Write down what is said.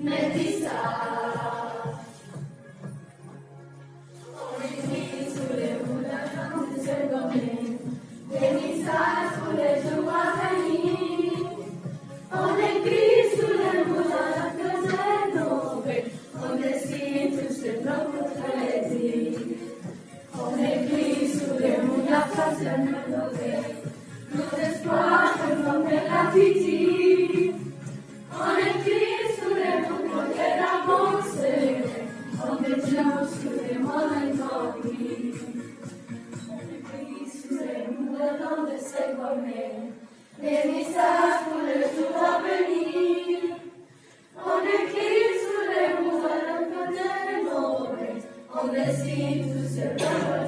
Métissage. On écrit sous les moulins de ce domaine, métissage sous les jours à venir. On écrit sous les moulins de ce domaine, on dessine tout ce notre plaisir. On écrit sous les moulins de ce domaine, nos espoirs que l'on fait la future. On écrit sous les mots de l'avancée, on détient sous les mots d'incendie. On écrit sous les mots de ses gommets, les messages pour le jour à venir. On écrit sous les mots de nos on dessine tout ce